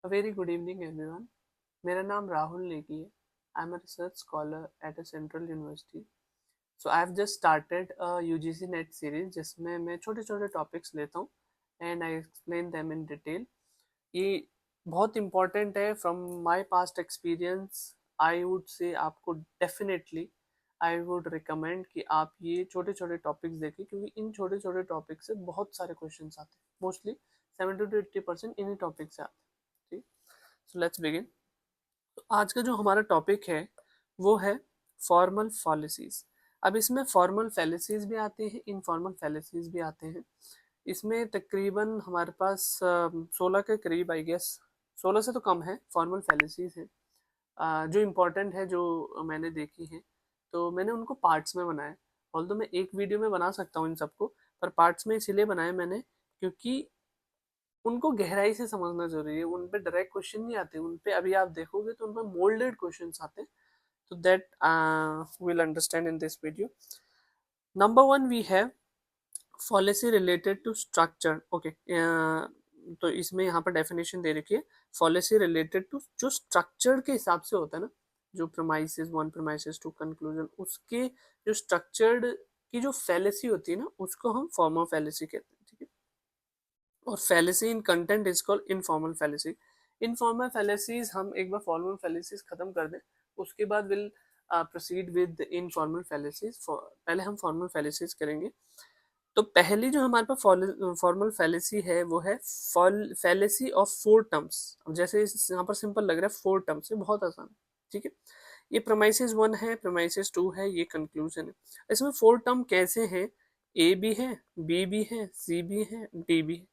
A very good evening, everyone. मेरा नाम राहुल नेगी है. I'm a research scholar at a central university. So I've just started a UGC NET series जिसमें मैं छोटे छोटे टॉपिक्स लेता हूँ and I explain them in detail. ये बहुत इम्पोर्टेंट है. From my past experience I would say आपको डेफिनेटली आई वुड रिकमेंड कि आप ये छोटे छोटे टॉपिक्स देखें, क्योंकि इन छोटे छोटे टॉपिक से बहुत सारे क्वेश्चन आते हैं. मोस्टली 70 to 80% इन्हीं टॉपिक से आते हैं. ठीक. So let's begin. तो आज का जो हमारा टॉपिक है वो है फॉर्मल फॉलिसीज. अब इसमें फॉर्मल फैलिसीज भी आते हैं, इनफॉर्मल फैलिसीज भी आते हैं. इसमें तकरीबन हमारे पास 16 के करीब, आई गेस 16 से तो कम है, फॉर्मल फैलिसीज हैं जो इम्पोर्टेंट है, जो मैंने देखी हैं. तो मैंने उनको पार्ट्स में बनाया. ऑल्दो मैं एक वीडियो में बना सकता हूँ इन सबको, पर पार्ट्स में इसीलिए बनाया मैंने क्योंकि उनको गहराई से समझना जरूरी है. उन पे डायरेक्ट क्वेश्चन नहीं आते. उन पे अभी आप देखोगे तो उन पे मोल्डेड क्वेश्चन आते हैं. तो that will understand in this video. Number one we have policy related to structure. Okay, तो इसमें यहाँ पर डेफिनेशन दे रखी है. पॉलिसी रिलेटेड टू जो स्ट्रक्चर के हिसाब से होता है ना, जो premises one, premises two, conclusion, उसके जो स्ट्रक्चर्ड की जो फैलेसी होती है ना, उसको हम फॉर्म ऑफ फैलेसी कहते हैं. ठीक है. और fallacy in content is called informal fallacy. Informal फैलेसीज हम एक बार फॉर्मल फैलेसीज खत्म कर दें, उसके बाद विल प्रोसीड विद इनफॉर्मल फैलेसीज. पहले हम फॉर्मल फैलेसीज करेंगे. तो पहली जो हमारे पास फॉर्मल फैलेसी है वो है फैलेसी ऑफ 4 टर्म्स. अब जैसे यहाँ पर सिंपल लग रहा है, 4 टर्म्स है, बहुत आसान. ठीक है. ये प्रोमाइसिस 1 है, प्रोमाइसिस 2 है, ये कंक्लूजन है. इसमें 4 टर्म कैसे हैं? ए भी है, बी भी है, सी भी है, डी भी है.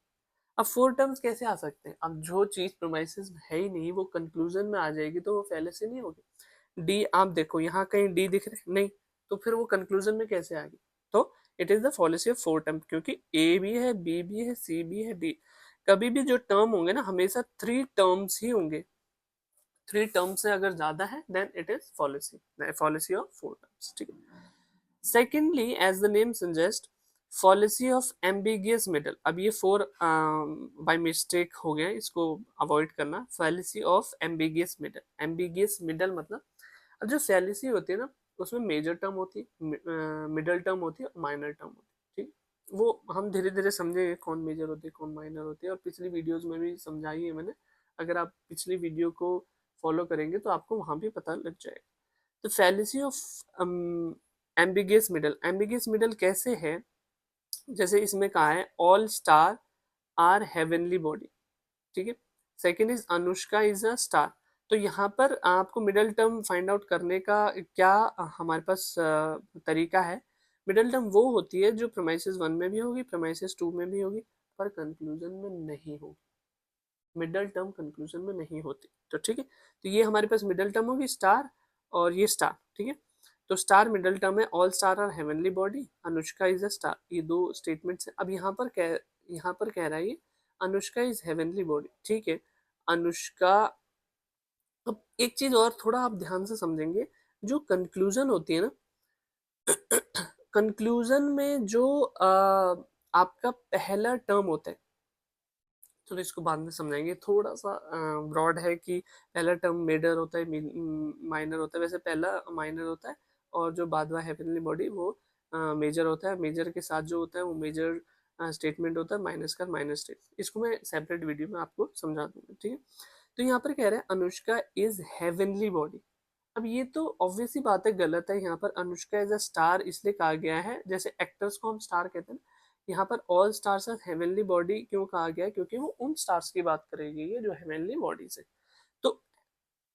अब 4 टर्म्स कैसे आ सकते हैं? अब जो चीज प्रोमाइसिस में है ही नहीं वो कंक्लूजन में आ जाएगी तो वो फैलेसी नहीं होगी. डी आप देखो, यहाँ कहीं डी दिख रहे नहीं, तो फिर वो कंक्लूजन में कैसे आ गई? तो it is the fallacy of 4 term, क्योंकि ए भी है, बी भी है, सी भी है, डी. कभी भी जो टर्म होंगे ना, हमेशा 3 टर्म्स ही होंगे. 3 टर्म से अगर ज्यादा है then it is fallacy, fallacy of 4 terms. ठीक है. Secondly, as the name suggest, fallacy of ambiguous middle. अब ये 4 बाय मिस्टेक हो गया, इसको अवॉइड करना. Fallacy of ambiguous middle. Ambiguous middle मतलब, अब जो फैलिसी होती है ना, उसमें मेजर टर्म होती है, मिडल टर्म होती है और माइनर टर्म होती है. ठीक. वो हम धीरे धीरे समझेंगे कौन मेजर होती है कौन माइनर होती है, और पिछली वीडियोस में भी समझाई है मैंने. अगर आप पिछली वीडियो को फॉलो करेंगे तो आपको वहां भी पता लग जाएगा. तो fallacy of ambiguous middle. Ambiguous middle कैसे है? जैसे इसमें कहा है all star are heavenly body. ठीक है. Second is Anushka is a star. तो यहाँ पर आपको मिडल टर्म फाइंड आउट करने का क्या हमारे पास तरीका है? मिडल टर्म वो होती है जो प्रोमाइसिस 1 में भी होगी, प्रोमाइसिस 2 में भी होगी, पर कंक्लूजन में नहीं होगी. मिडल टर्म कंक्लूजन में नहीं होती. तो ठीक है. तो ये हमारे पास मिडल टर्म होगी स्टार, और ये स्टार. ठीक है. तो स्टार मिडल टर्म है. All star are heavenly body, Anushka is a star. ये 2 स्टेटमेंट्स है. अब यहाँ पर कह रहा है ये अनुष्का इज हेवनली बॉडी. ठीक है. अनुष्का. अब एक चीज और थोड़ा आप ध्यान से समझेंगे, जो कंक्लूजन होती है ना, कंक्लूजन में जो आपका पहला टर्म होता है, तो इसको बाद में समझाएंगे. थोड़ा सा ब्रॉड है कि पहला टर्म मेजर होता है, माइनर होता है. वैसे पहला माइनर होता है, और जो बाद में हेवनली बॉडी वो मेजर होता है. मेजर के साथ जो होता है वो मेजर स्टेटमेंट होता है, माइनस का माइनस स्टेट. इसको मैं सेपरेट वीडियो में आपको समझा दूंगा. ठीक है. तो यहाँ पर कह रहे हैं अनुष्का इज हेवनली बॉडी. अब ये तो ऑब्वियस ही बात है, गलत है. यहाँ पर अनुष्का एज अ स्टार इसलिए कहा गया है, जैसे एक्टर्स को हम स्टार कहते हैं. यहाँ पर all stars are heavenly body क्यों कहा गया है? क्योंकि वो उन स्टार्स की बात करेगी है जो हेवनली बॉडी से. तो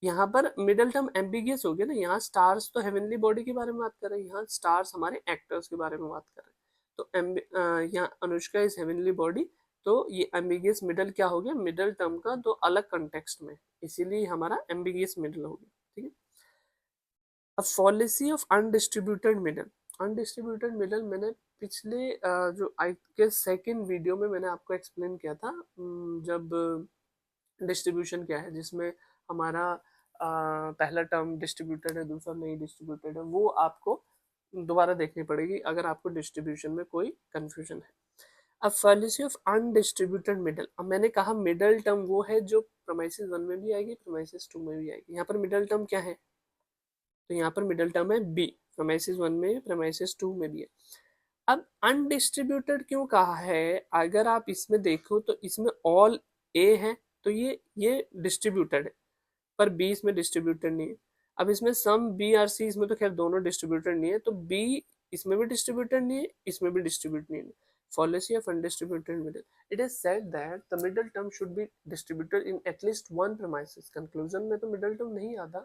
यहाँ पर मिडल टर्म एम्बिगियस हो गया ना. यहाँ स्टार्स तो हेवनली बॉडी के बारे में बात कर रहे हैं, यहाँ स्टार्स हमारे एक्टर्स के बारे में बात कर रहे हैं. तो यहाँ अनुष्का इज हेवनली बॉडी, तो ये एम्बिगियस मिडल क्या हो गया? मिडल टर्म का दो अलग कंटेक्स्ट में, इसीलिए हमारा एम्बिगियस मिडल हो गया. ठीक है. अब policy of undistributed middle. Undistributed middle मैंने पिछले जो आई के सेकेंड वीडियो में मैंने आपको एक्सप्लेन किया था, जब डिस्ट्रीब्यूशन क्या है, जिसमें हमारा पहला टर्म डिस्ट्रीब्यूटेड है, दूसरा नहीं डिस्ट्रीब्यूटेड है. वो आपको दोबारा देखनी पड़ेगी अगर आपको डिस्ट्रीब्यूशन में कोई कंफ्यूजन है. अब fallacy ऑफ अनडिस्ट्रीब्यूटेड मिडल, अब मैंने कहा मिडल टर्म वो है जो प्रोमाइसिस 1 में भी आएगी, प्रोमाइसिस 2 में भी आएगी। यहाँ पर मिडल टर्म क्या है, तो यहाँ पर मिडल टर्म है बी, प्रोमाइसिस 1 में, प्रोमाइसिस 2 में भी है। अब अनडिस्ट्रीब्यूटेड क्यों कहा है, अगर आप इसमें देखो तो इसमें ऑल ए है, तो ये डिस्ट्रीब्यूटेड है, पर बी इसमें डिस्ट्रीब्यूटेड नहीं है। अब इसमें सम बी आर सी, इसमें तो खैर दोनों डिस्ट्रीब्यूटेड नहीं है, तो बी इसमें भी डिस्ट्रीब्यूटेड नहीं है, इसमें भी डिस्ट्रीब्यूटेड नहीं है। Fallacy of undistributed middle. It is said that the middle term should be distributed in at least one premises. Conclusion में तो middle term नहीं आता,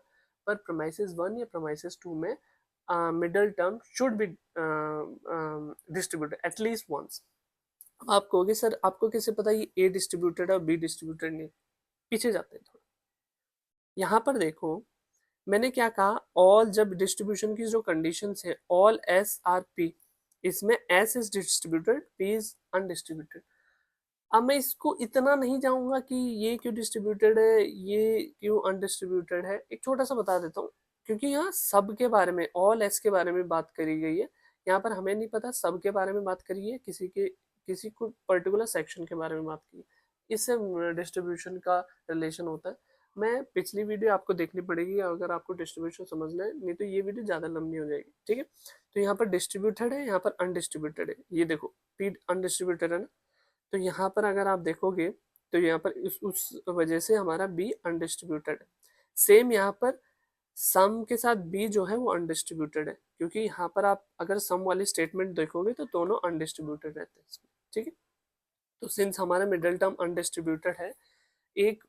पर premises 1 या premises 2 में middle term should be distributed at least once. अब आप कहोगे सर आपको कैसे पता ये A डिस्ट्रीब्यूटेड है और B डिस्ट्रीब्यूटेड नहीं, पीछे जाते हैं थोड़ा। यहाँ पर देखो मैंने क्या कहा, ऑल जब डिस्ट्रीब्यूशन की जो कंडीशंस है, ऑल एस आर पी, इसमें S is distributed, P is undistributed. अब मैं इसको इतना नहीं जाऊंगा कि ये क्यों डिस्ट्रीब्यूटेड है, ये क्यों अनडिस्ट्रीब्यूटेड है, एक छोटा सा बता देता हूँ, क्योंकि यहाँ सब के बारे में, ऑल एस के बारे में बात करी गई है, यहाँ पर हमें नहीं पता सब के बारे में बात करी है, किसी को पर्टिकुलर सेक्शन के बारे में बात की, इससे डिस्ट्रीब्यूशन का रिलेशन होता है। मैं पिछली वीडियो आपको देखनी पड़ेगी अगर आपको डिस्ट्रीब्यूशन समझना है, नहीं तो ये वीडियो ज़्यादा लंबी हो जाएगी, ठीक है। तो यहाँ पर डिस्ट्रीब्यूटेड है, यहाँ पर अनडिस्ट्रीब्यूटेड है, ये देखो पी अनडिस्ट्रीब्यूटेड है ना, तो यहाँ पर अगर आप देखोगे तो यहाँ पर उस वजह से हमारा बी अनडिस्ट्रीब्यूटेड है। सेम यहाँ पर सम के साथ बी जो है वो अनडिस्ट्रीब्यूटेड है, क्योंकि यहाँ पर आप अगर सम वाली स्टेटमेंट देखोगे तो दोनों अनडिस्ट्रीब्यूटेड रहते हैं इसमें, ठीक है। तो सिंस हमारा मिडिल टर्म अनडिस्ट्रीब्यूटेड है, एक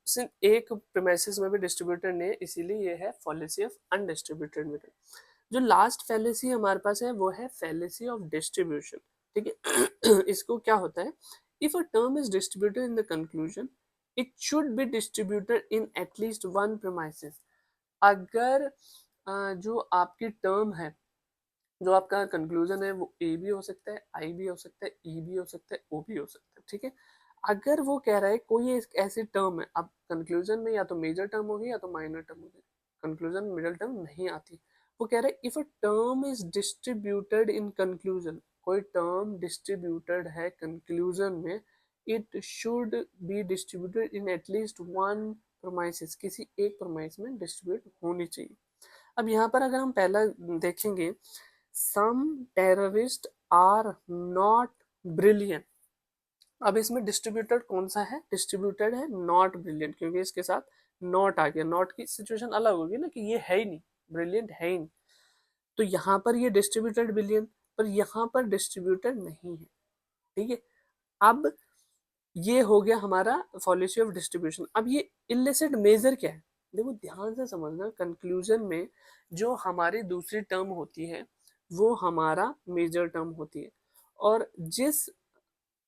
प्रीमाइसिस में भी डिस्ट्रीब्यूटेड नहीं है, इसीलिए ये है फैलेसी ऑफ अनडिस्ट्रीब्यूटेड मिडिल। जो लास्ट फैलेसी हमारे पास है वो है फैलेसी ऑफ डिस्ट्रीब्यूशन, ठीक है। इसको क्या होता है, if a term is distributed in the conclusion it should be distributed in at least one premises. अगर जो आपकी टर्म है, जो आपका कंक्लूजन है, वो ए भी हो सकता है, आई भी हो सकता है, ई भी हो सकता है, ओ भी हो सकता है, ठीक है। अगर वो कह रहा है कोई एक ऐसी टर्म है, अब कंक्लूजन में या तो मेजर टर्म होगी या तो माइनर टर्म होगी, कंक्लूजन में मिडिल टर्म नहीं आती। वो कह रहा है if a term is distributed in conclusion, कोई टर्म डिस्ट्रीब्यूटेड है कंक्लूजन में, it should be distributed in at least one promises, किसी एक प्रोमाइस में डिस्ट्रीब्यूट होनी चाहिए। अब यहाँ पर अगर हम पहला देखेंगे, सम टेररिस्ट आर नॉट ब्रिलियंट। अब इसमें डिस्ट्रीब्यूटेड कौन सा है, डिस्ट्रीब्यूटेड है नॉट ब्रिलियंट, क्योंकि इसके साथ नॉट आ गया, नॉट की सिचुएशन अलग होगी ना कि ये है ही नहीं, ब्रिलियंट है ही नहीं, तो यहाँ पर ये डिस्ट्रीब्यूटेड ब्रिलियंट, पर यहाँ पर डिस्ट्रीब्यूटेड नहीं है, ठीक है। अब ये हो गया हमारा फॉलिसी ऑफ डिस्ट्रीब्यूशन। अब ये इलिसिट मेजर क्या है, देखो ध्यान से समझना, कंक्लूजन में जो हमारी दूसरी टर्म होती है वो हमारा मेजर टर्म होती है, और जिस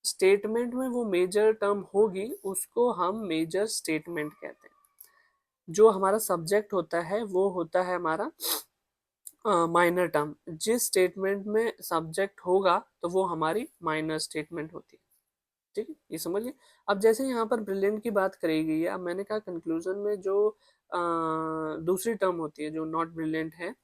स्टेटमेंट में वो मेजर टर्म होगी उसको हम मेजर स्टेटमेंट कहते हैं। जो हमारा सब्जेक्ट होता है वो होता है हमारा माइनर टर्म, जिस स्टेटमेंट में सब्जेक्ट होगा तो वो हमारी माइनर स्टेटमेंट होती है, ठीक है, ये समझिए। अब जैसे यहाँ पर ब्रिलियंट की बात करी गई है, अब मैंने कहा कंक्लूजन में जो दूसरी टर्म होती है जो नॉट ब्रिलियंट है,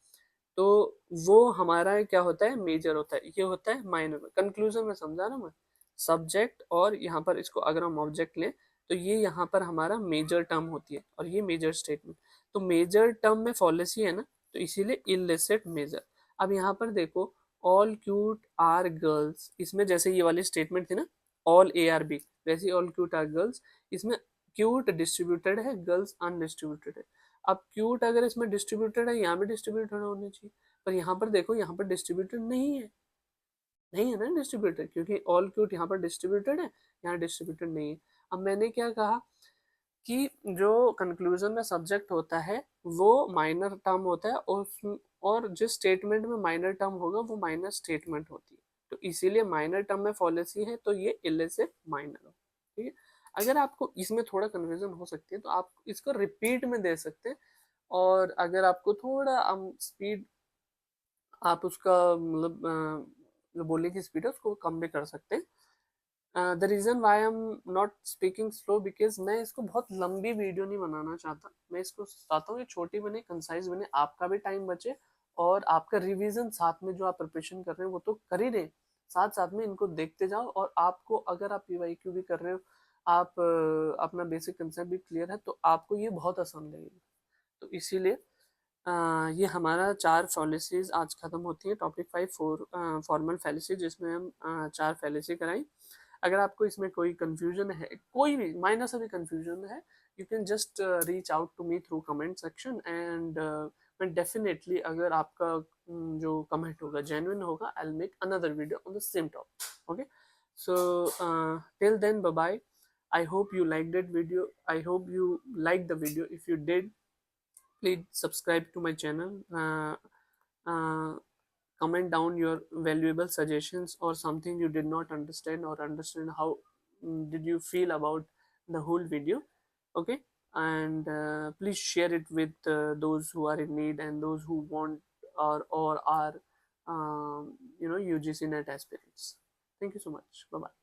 तो वो हमारा क्या होता है, मेजर होता है, ये होता है माइनर। कंक्लूजन में समझा ना मैं, सब्जेक्ट और यहाँ पर इसको अगर हम ऑब्जेक्ट लें तो ये यहाँ पर हमारा मेजर टर्म होती है और ये मेजर स्टेटमेंट, तो मेजर टर्म में फॉलिसी है ना, तो इसीलिए इलिसिट मेजर। अब यहाँ पर देखो, ऑल क्यूट आर गर्ल्स, इसमें जैसे ये वाली स्टेटमेंट थी ना, ऑल ए आर बी, वैसे ऑल क्यूट आर गर्ल्स, इसमें क्यूट डिस्ट्रीब्यूटेड है, गर्ल्स अनडिस्ट्रीब्यूटेड है। अब क्यूट अगर इसमें डिस्ट्रीब्यूटेड है, यहाँ भी डिस्ट्रीब्यूटेड होनी चाहिए, पर यहाँ पर देखो यहाँ पर डिस्ट्रीब्यूटेड नहीं है, नहीं है ना डिस्ट्रीब्यूटेड, क्योंकि ऑल क्यूट यहाँ पर डिस्ट्रीब्यूटेड है, यहाँ डिस्ट्रीब्यूटेड नहीं है। अब मैंने क्या कहा कि जो कंक्लूजन में सब्जेक्ट होता है वो माइनर टर्म होता है, और जिस स्टेटमेंट में माइनर टर्म होगा वो माइनर स्टेटमेंट होती है, तो इसीलिए माइनर टर्म में फॉलिसी है, तो ये इलिसिट माइनर हो, ठीक है। अगर आपको इसमें थोड़ा कन्फ्यूजन हो सकती है तो आप इसको रिपीट में दे सकते हैं, और अगर आपको थोड़ा स्पीड, आप उसका मतलब जो बोलने की स्पीड है उसको कम भी कर सकते हैं। The reason why I am not speaking slow, because मैं इसको बहुत लंबी वीडियो नहीं बनाना चाहता, मैं इसको चाहता हूँ कि छोटी बने, कंसाइज बने, आपका भी टाइम बचे और आपका रिवीजन साथ में जो आप प्रिपरेशन कर रहे हैं वो तो कर ही रहे, साथ साथ में इनको देखते जाओ, और आपको अगर आप PYQ भी कर रहे हो, आप अपना बेसिक कंसेप्ट भी क्लियर है, तो आपको ये बहुत आसान लगेगा। तो इसीलिए ये हमारा 4 फैलेसीज आज खत्म होती है। टॉपिक 5 फॉर्मल फैलेसी, जिसमें हम 4 फैलेसी कराई। अगर आपको इसमें कोई कंफ्यूजन है, कोई भी माइनर सा भी कंफ्यूजन है, you can just reach out to me through comment section, and मैं डेफिनेटली, अगर आपका जो कमेंट होगा जेन्युइन होगा, I will make another video on the same topic. Okay, so till then, bye bye. I hope you liked that video. I hope you liked the video. If you did, please subscribe to my channel. Uh, Comment down your valuable suggestions or something you did not understand, or understand how did you feel about the whole video. Okay, and please share it with those who are in need, and those who want or are UGC net aspirants. Thank you so much. Bye bye.